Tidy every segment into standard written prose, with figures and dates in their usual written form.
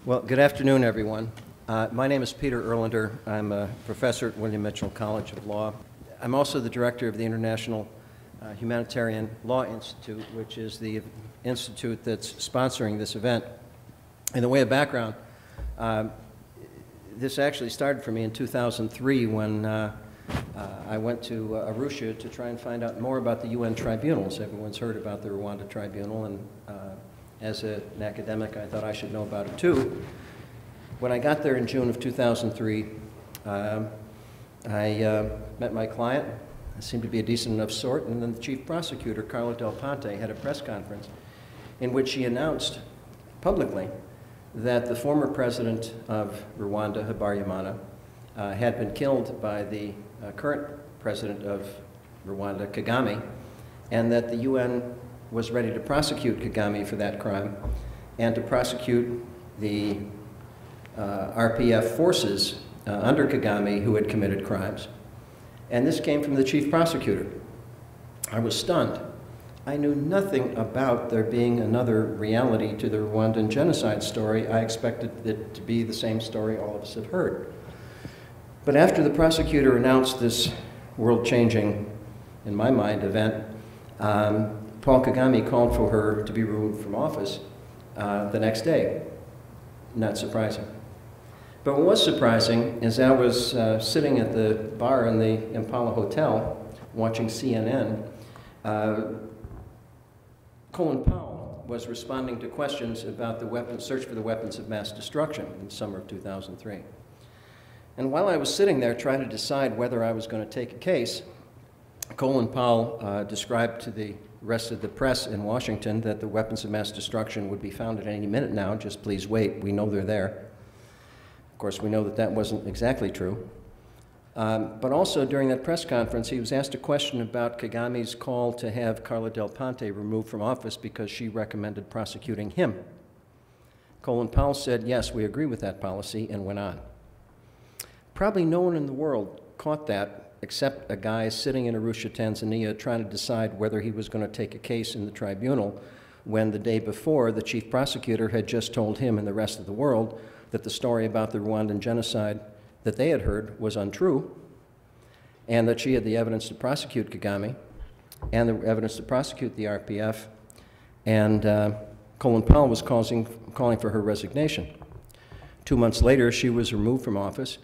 Well, good afternoon, everyone. My name is Peter Erlander. I'm a professor at William Mitchell College of Law. I'm also the director of the International Humanitarian Law Institute, which is the institute that's sponsoring this event. In the way of background, this actually started for me in 2003 when I went to Arusha to try and find out more about the UN tribunals. Everyone's heard about the Rwanda Tribunal, and as an academic, I thought I should know about it too. When I got there in June of 2003, I met my client. I seemed to be a decent enough sort, and then the chief prosecutor, Carla Del Ponte, had a press conference in which she announced publicly that the former president of Rwanda, Habyarimana, had been killed by the current president of Rwanda, Kagame, and that the UN was ready to prosecute Kagame for that crime and to prosecute the RPF forces under Kagame who had committed crimes. And this came from the chief prosecutor. I was stunned. I knew nothing about there being another reality to the Rwandan genocide story. I expected it to be the same story all of us had heard. But after the prosecutor announced this world-changing, in my mind, event, Paul Kagame called for her to be removed from office the next day. Not surprising. But what was surprising is I was sitting at the bar in the Impala Hotel watching CNN. Colin Powell was responding to questions about the search for the weapons of mass destruction in the summer of 2003. And while I was sitting there trying to decide whether I was going to take a case, Colin Powell described to the rest of the press in Washington that the weapons of mass destruction would be found at any minute now. Just please wait. We know they're there. Of course, we know that that wasn't exactly true. But also during that press conference, he was asked a question about Kagame's call to have Carla Del Ponte removed from office because she recommended prosecuting him. Colin Powell said, yes, we agree with that policy, and went on. Probably no one in the world caught that except a guy sitting in Arusha, Tanzania, trying to decide whether he was going to take a case in the tribunal when the day before the chief prosecutor had just told him and the rest of the world that the story about the Rwandan genocide that they had heard was untrue, and that she had the evidence to prosecute Kagame and the evidence to prosecute the RPF, and Colin Powell was calling for her resignation. 2 months later, she was removed from office,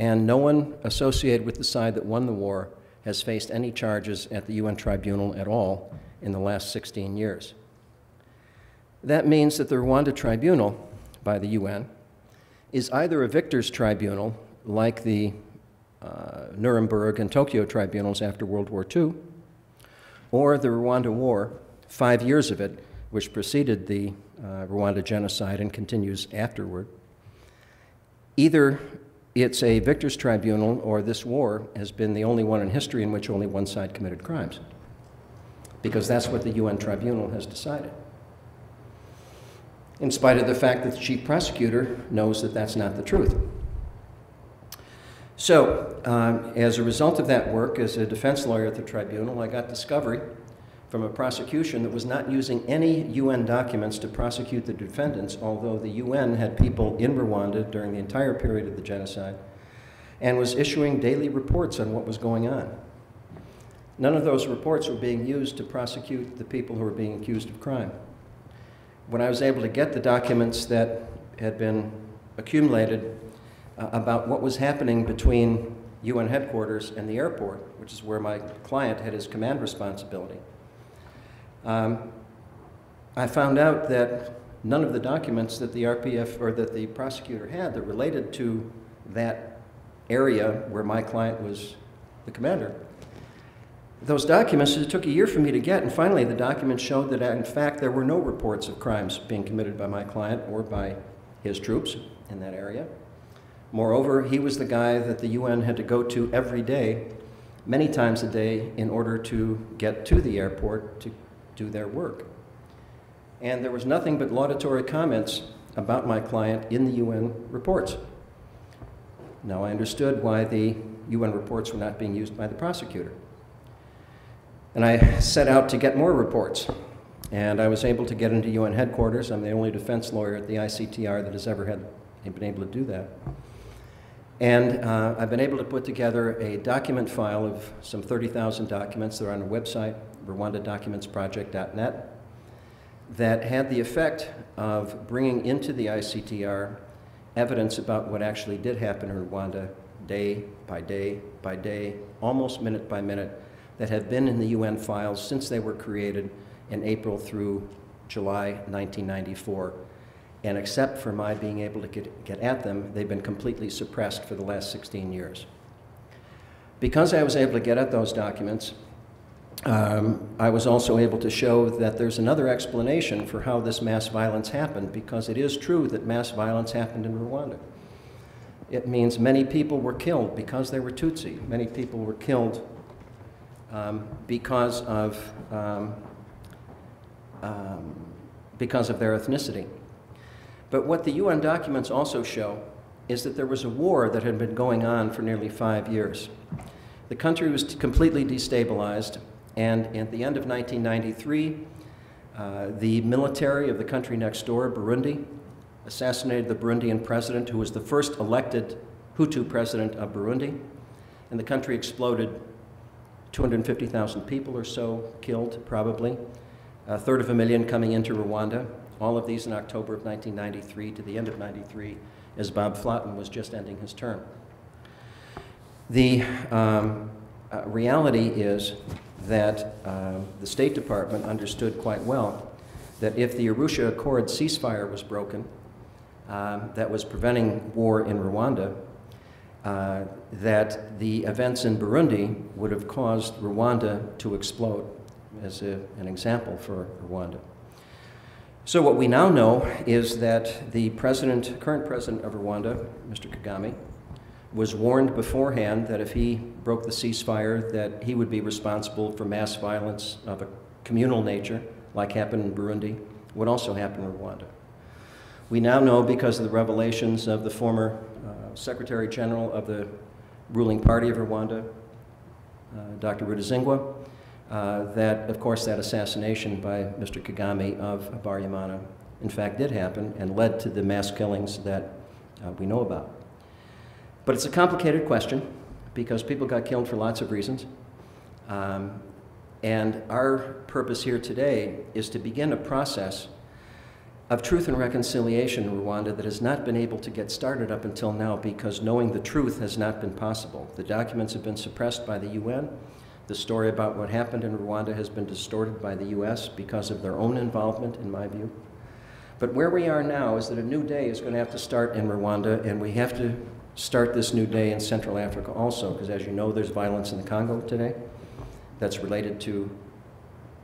and no one associated with the side that won the war has faced any charges at the UN tribunal at all in the last 16 years. That means that the Rwanda tribunal by the UN is either a victor's tribunal, like the Nuremberg and Tokyo tribunals after World War II, or the Rwanda War, 5 years of it, which preceded the Rwanda genocide and continues afterward. Either it's a victor's tribunal, or this war has been the only one in history in which only one side committed crimes, because that's what the UN tribunal has decided, in spite of the fact that the chief prosecutor knows that that's not the truth. So, as a result of that work, as a defense lawyer at the tribunal, I got discovery from a prosecution that was not using any UN documents to prosecute the defendants, although the UN had people in Rwanda during the entire period of the genocide and was issuing daily reports on what was going on. None of those reports were being used to prosecute the people who were being accused of crime. When I was able to get the documents that had been accumulated about what was happening between UN headquarters and the airport, which is where my client had his command responsibility, I found out that none of the documents that the RPF or that the prosecutor had that related to that area where my client was the commander, those documents, it took a year for me to get, and finally the documents showed that in fact there were no reports of crimes being committed by my client or by his troops in that area. Moreover, he was the guy that the UN had to go to every day, many times a day, in order to get to the airport to do their work. And there was nothing but laudatory comments about my client in the UN reports. Now, I understood why the UN reports were not being used by the prosecutor. And I set out to get more reports. and I was able to get into UN headquarters. I'm the only defense lawyer at the ICTR that has ever been able to do that. And I've been able to put together a document file of some 30,000 documents that are on a website, rwandadocumentsproject.net, that had the effect of bringing into the ICTR evidence about what actually did happen in Rwanda day by day by day, almost minute by minute, that have been in the UN files since they were created in April through July 1994. And except for my being able to get at them, they've been completely suppressed for the last 16 years. Because I was able to get at those documents, I was also able to show that there's another explanation for how this mass violence happened, because it is true that mass violence happened in Rwanda. It means many people were killed because they were Tutsi. Many people were killed because of their ethnicity. But what the UN documents also show is that there was a war that had been going on for nearly 5 years. The country was completely destabilized, and at the end of 1993, the military of the country next door, Burundi, assassinated the Burundian president, who was the first elected Hutu president of Burundi, and the country exploded. 250,000 people or so killed, probably. 1/3 coming into Rwanda. All of these in October of 1993 to the end of 93, as Bob Flotten was just ending his term. The reality is that the State Department understood quite well that if the Arusha Accord ceasefire was broken, that was preventing war in Rwanda, that the events in Burundi would have caused Rwanda to explode, as an example for Rwanda. So what we now know is that the current president of Rwanda, Mr. Kagame, was warned beforehand that if he broke the ceasefire, that he would be responsible for mass violence of a communal nature, like happened in Burundi, would also happen in Rwanda. We now know, because of the revelations of the former Secretary General of the ruling party of Rwanda, Dr. Rudasingwa, that, of course, that assassination by Mr. Kagame of Habyarimana, in fact, did happen and led to the mass killings that we know about. But it's a complicated question, because people got killed for lots of reasons. And our purpose here today is to begin a process of truth and reconciliation in Rwanda that has not been able to get started up until now, because knowing the truth has not been possible. The documents have been suppressed by the UN. The story about what happened in Rwanda has been distorted by the US because of their own involvement, in my view. But where we are now is that a new day is going to have to start in Rwanda, and we have to start this new day in Central Africa also, because as you know, there's violence in the Congo today that's related to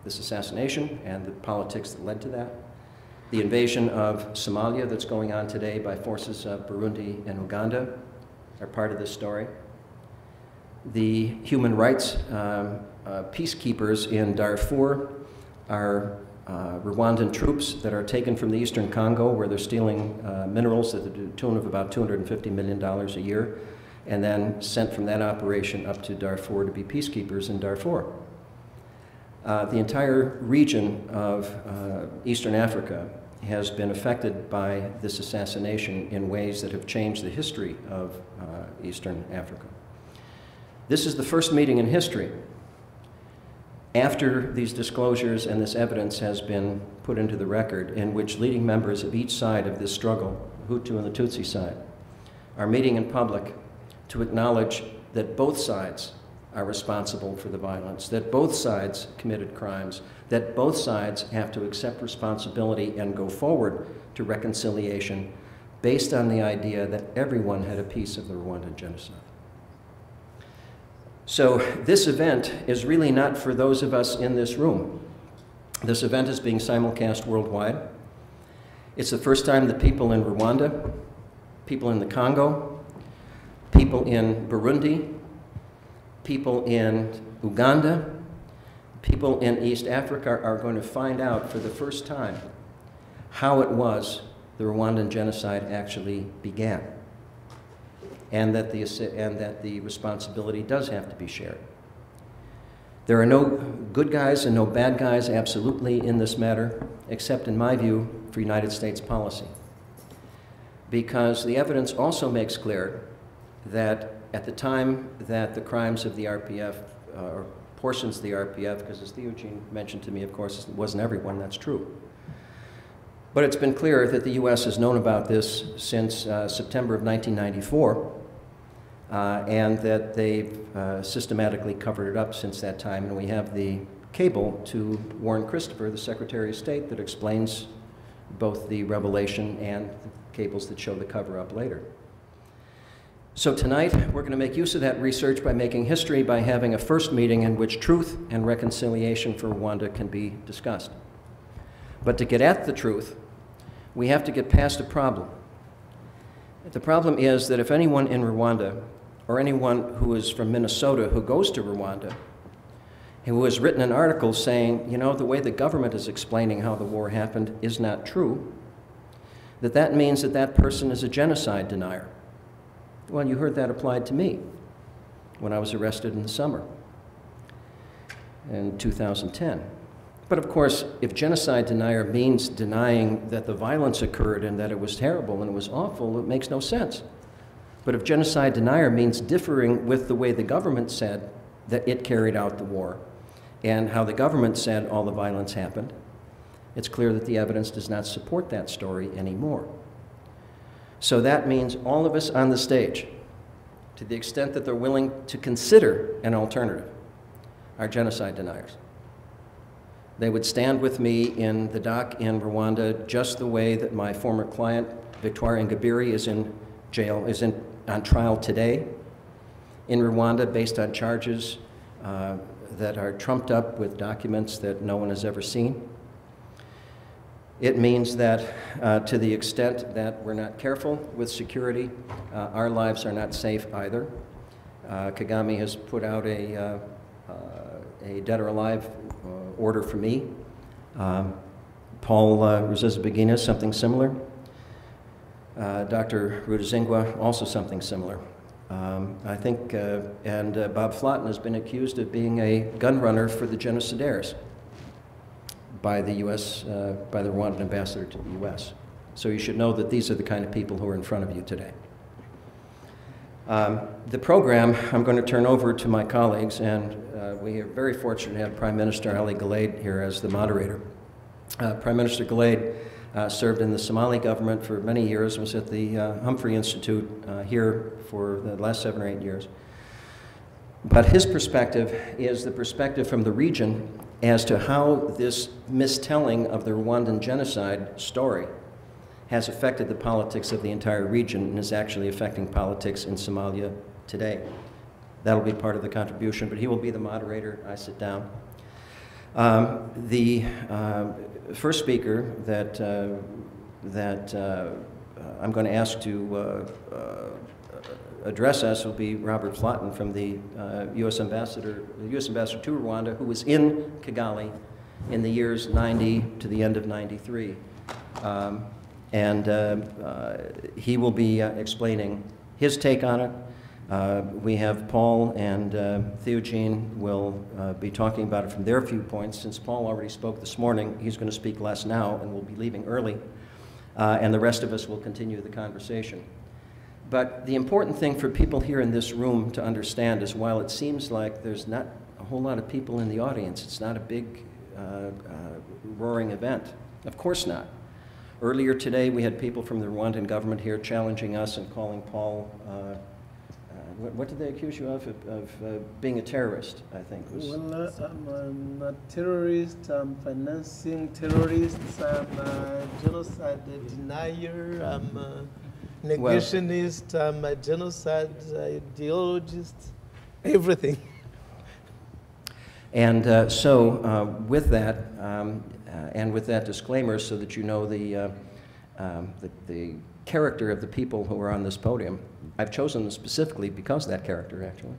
this assassination and the politics that led to that. The invasion of Somalia that's going on today by forces of Burundi and Uganda are part of this story. The human rights peacekeepers in Darfur are Rwandan troops that are taken from the eastern Congo, where they're stealing minerals at the tune of about $250 million a year, and then sent from that operation up to Darfur to be peacekeepers in Darfur. The entire region of Eastern Africa has been affected by this assassination in ways that have changed the history of Eastern Africa. This is the first meeting in history after these disclosures and this evidence has been put into the record, in which leading members of each side of this struggle, the Hutu and the Tutsi side, are meeting in public to acknowledge that both sides are responsible for the violence, that both sides committed crimes, that both sides have to accept responsibility and go forward to reconciliation based on the idea that everyone had a piece of the Rwandan genocide. So this event is really not for those of us in this room. This event is being simulcast worldwide. It's the first time that people in Rwanda, people in the Congo, people in Burundi, people in Uganda, people in East Africa are going to find out for the first time how it was the Rwandan genocide actually began, and that the responsibility does have to be shared. There are no good guys and no bad guys absolutely in this matter, except in my view, for United States policy. Because the evidence also makes clear that at the time that the crimes of the RPF, or portions of the RPF, because as Theogene mentioned to me, of course, it wasn't everyone, that's true. But it's been clear that the U.S. has known about this since September of 1994, and that they've systematically covered it up since that time. And we have the cable to Warren Christopher, the Secretary of State, that explains both the revelation and the cables that show the cover-up later. So tonight, we're going to make use of that research by making history by having a first meeting in which truth and reconciliation for Rwanda can be discussed. But to get at the truth, we have to get past a problem. The problem is that if anyone in Rwanda, or anyone who is from Minnesota who goes to Rwanda, who has written an article saying, you know, the way the government is explaining how the war happened is not true, that means that that person is a genocide denier. Well, you heard that applied to me when I was arrested in the summer in 2010. But of course, if genocide denier means denying that the violence occurred and that it was terrible and it was awful, it makes no sense. But if genocide denier means differing with the way the government said that it carried out the war and how the government said all the violence happened, it's clear that the evidence does not support that story anymore. So that means all of us on the stage, to the extent that they're willing to consider an alternative, are genocide deniers. They would stand with me in the dock in Rwanda just the way that my former client, Victoire Ingabire, is in jail, on trial today in Rwanda based on charges that are trumped up with documents that no one has ever seen. It means that to the extent that we're not careful with security, our lives are not safe either. Kagame has put out a dead or alive order for me. Paul Rusesabagina, something similar. Dr. Rudasingwa, also something similar. I think, and Bob Flotten has been accused of being a gun runner for the genocidaires by the U.S., by the Rwandan ambassador to the U.S. So you should know that these are the kind of people who are in front of you today. The program I'm going to turn over to my colleagues, and we are very fortunate to have Prime Minister Ali Guled here as the moderator. Prime Minister Guled served in the Somali government for many years, was at the Humphrey Institute here for the last 7 or 8 years. But his perspective is the perspective from the region as to how this mistelling of the Rwandan genocide story has affected the politics of the entire region and is actually affecting politics in Somalia today. That'll be part of the contribution, but he will be the moderator. I sit down. The first speaker that I'm going to ask to address us will be Robert Flotten from the U.S. ambassador to Rwanda, who was in Kigali in the years 90 to the end of 93. He will be explaining his take on it. We have Paul and Theogene will be talking about it from their viewpoints. Since Paul already spoke this morning, he's going to speak less now and will be leaving early. And the rest of us will continue the conversation. But the important thing for people here in this room to understand is while it seems like there's not a whole lot of people in the audience, it's not a big roaring event. Of course not. Earlier today, we had people from the Rwandan government here challenging us and calling Paul, what did they accuse you of being a terrorist, I think? Well, I'm a terrorist, I'm financing terrorists, I'm a genocide denier, I'm a negationist, I'm a genocide ideologist, everything. And with that, and with that disclaimer, so that you know the character of the people who are on this podium, I've chosen them specifically because of that character, actually.